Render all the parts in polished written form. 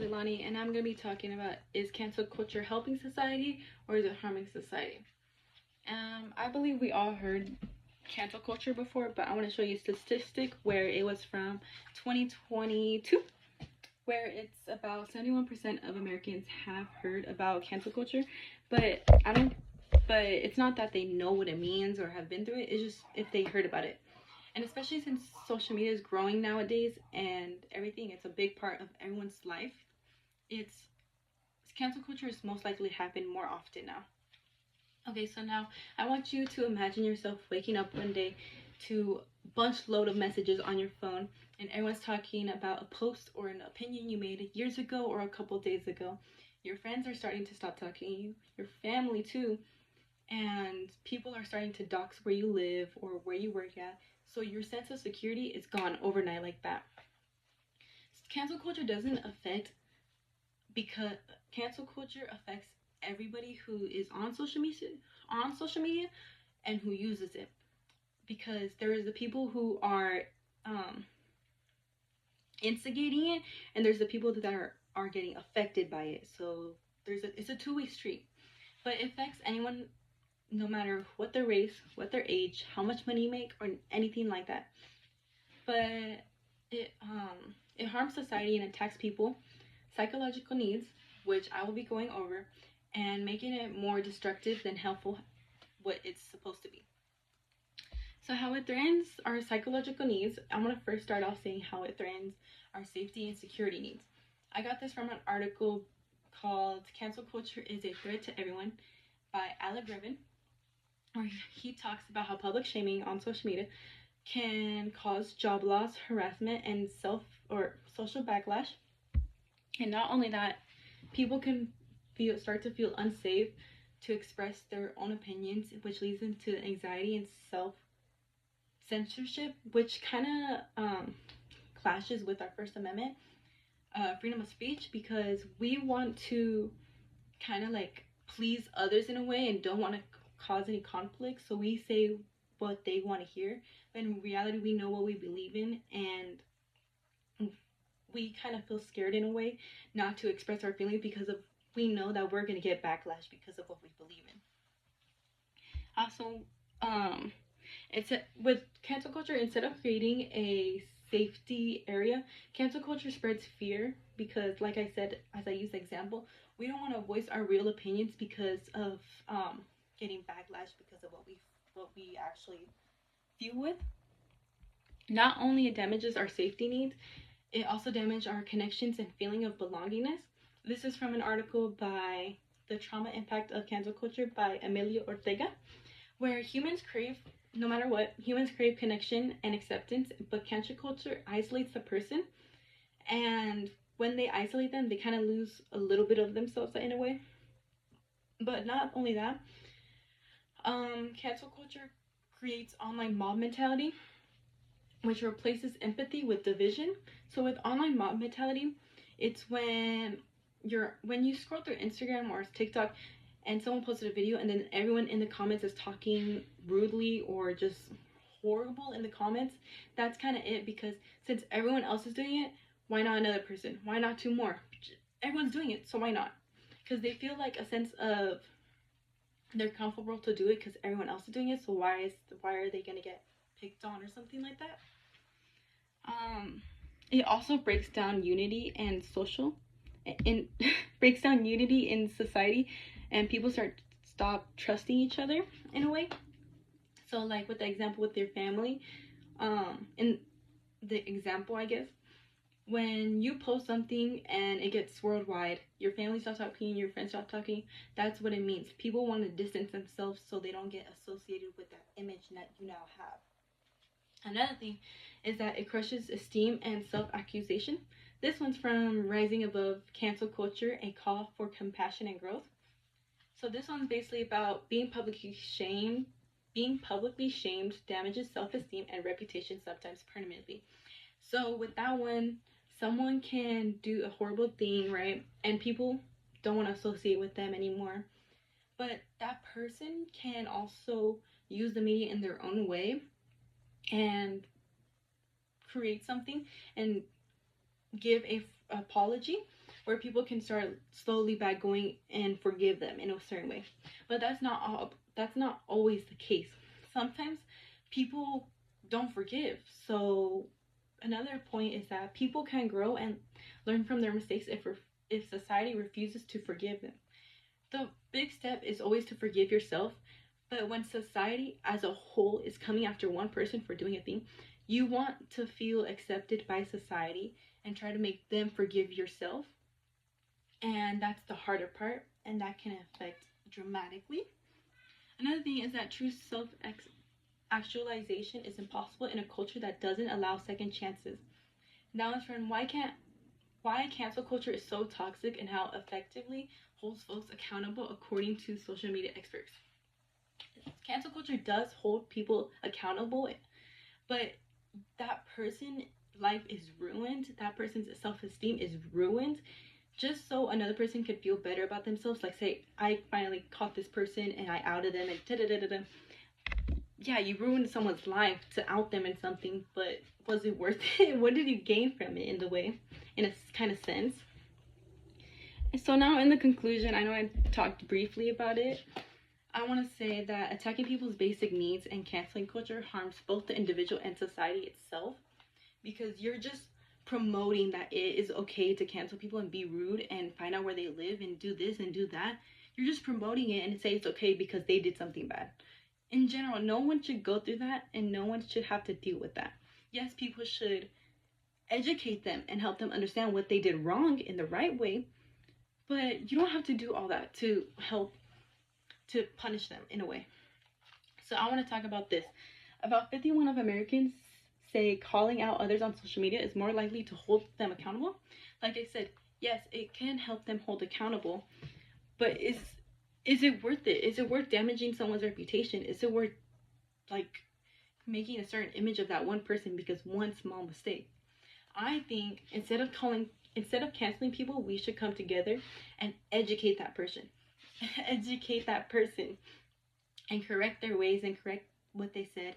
is Ilani, and I'm going to be talking about, is cancel culture helping society or is it harming society? I believe we all heard cancel culture before, but I want to show you a statistic where it was from 2022, where it's about 71% of Americans have heard about cancel culture, but it's not that they know what it means or have been through it. It's just if they heard about it. And especially since social media is growing nowadays and everything, it's a big part of everyone's life. It's cancel culture is most likely happen more often now. Okay, so now I want you to imagine yourself waking up one day to a bunch load of messages on your phone, and everyone's talking about a post or an opinion you made years ago or a couple days ago. Your friends are starting to stop talking to you, your family too, and people are starting to dox where you live or where you work at. So your sense of security is gone overnight like that. Cancel culture doesn't affect, because cancel culture affects everybody who is on social media and who uses it, because there is the people who are instigating it, and there's the people that are getting affected by it. So it's a two-way street, but it affects anyone, no matter what their race, what their age, how much money you make, or anything like that. But it harms society and attacks people psychological needs, which I will be going over, and making it more destructive than helpful, what it's supposed to be. So how it threatens our psychological needs, I'm going to first start off saying how it threatens our safety and security needs. I got this from an article called Cancel Culture is a Threat to Everyone by Alec Grevin, where he talks about how public shaming on social media can cause job loss, harassment, and social backlash. And not only that, people can start to feel unsafe to express their own opinions, which leads into anxiety and self-censorship, which kind of clashes with our First Amendment, freedom of speech, because we want to kind of like please others in a way and don't want to cause any conflict, so we say what they want to hear, but in reality we know what we believe in, and we kind of feel scared in a way not to express our feelings because we know that we're going to get backlash because of what we believe in. Also, with cancel culture, instead of creating a safety area, cancel culture spreads fear, because like I said, as I use the example, we don't want to voice our real opinions because of getting backlash because of what we actually deal with. Not only it damages our safety needs, it also damages our connections and feeling of belongingness. This is from an article by The Trauma Impact of Cancel Culture by Emilio Ortega, where no matter what, humans crave connection and acceptance, but cancel culture isolates the person, and when they isolate them, they kind of lose a little bit of themselves in a way. But not only that, cancel culture creates online mob mentality, which replaces empathy with division. So with online mob mentality, it's when you scroll through Instagram or TikTok and someone posted a video and then everyone in the comments is talking rudely or just horrible in the comments. That's kind of it, because since everyone else is doing it, why not another person? Why not two more? Everyone's doing it, so why not? Because they feel like a sense of they're comfortable to do it because everyone else is doing it, so why are they gonna get picked on or something like that? It also breaks down unity and breaks down unity in society, and people stop trusting each other in a way. So like with the example with your family, in the example, I guess, when you post something and it gets worldwide, your family stops talking, your friends stop talking, that's what it means. People want to distance themselves so they don't get associated with that image that you now have. Another thing is that it crushes esteem and self-accusation. This one's from Rising Above Cancel Culture, a call for compassion and growth. So this one's basically about being publicly shamed. Being publicly shamed damages self-esteem and reputation, sometimes permanently. So with that one, someone can do a horrible thing, right? And people don't want to associate with them anymore. But that person can also use the media in their own way and create something and give a apology, where people can start slowly by going and forgive them in a certain way. But that's not always the case. Sometimes people don't forgive. So another point is that people can grow and learn from their mistakes if society refuses to forgive them. The big step is always to forgive yourself, but when society as a whole is coming after one person for doing a thing, you want to feel accepted by society and try to make them forgive yourself. And that's the harder part, and that can affect dramatically. Another thing is that true self actualization is impossible in a culture that doesn't allow second chances. Now, friend, why cancel culture is so toxic and how effectively holds folks accountable according to social media experts. Cancel culture does hold people accountable, but that person life is ruined, that person's self-esteem is ruined just so another person could feel better about themselves. Like, say I finally caught this person and I outed them and da-da-da-da-da. Yeah, you ruined someone's life to out them in something, but was it worth it? What did you gain from it in a kind of sense? So now in the conclusion, I know I talked briefly about it. I want to say that attacking people's basic needs and canceling culture harms both the individual and society itself, because you're just promoting that it is okay to cancel people and be rude and find out where they live and do this and do that. You're just promoting it and say it's okay because they did something bad. In general, no one should go through that and no one should have to deal with that. Yes, people should educate them and help them understand what they did wrong in the right way, but you don't have to do all that to help to punish them in a way. So I want to talk about this. About 51 of Americans say calling out others on social media is more likely to hold them accountable. Like I said, yes, it can help them hold accountable, but is it worth it? Is it worth damaging someone's reputation? Is it worth like making a certain image of that one person because one small mistake? I think instead of canceling people, we should come together and educate that person. Educate that person and correct their ways and correct what they said,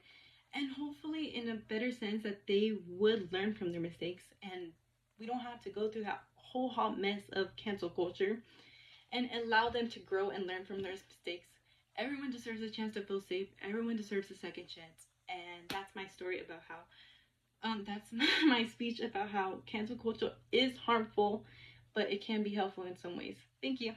and hopefully in a better sense that they would learn from their mistakes and we don't have to go through that whole hot mess of cancel culture, and allow them to grow and learn from their mistakes. Everyone deserves a chance to feel safe. Everyone deserves a second chance. And that's my story about how that's my speech about how cancel culture is harmful, but it can be helpful in some ways. Thank you.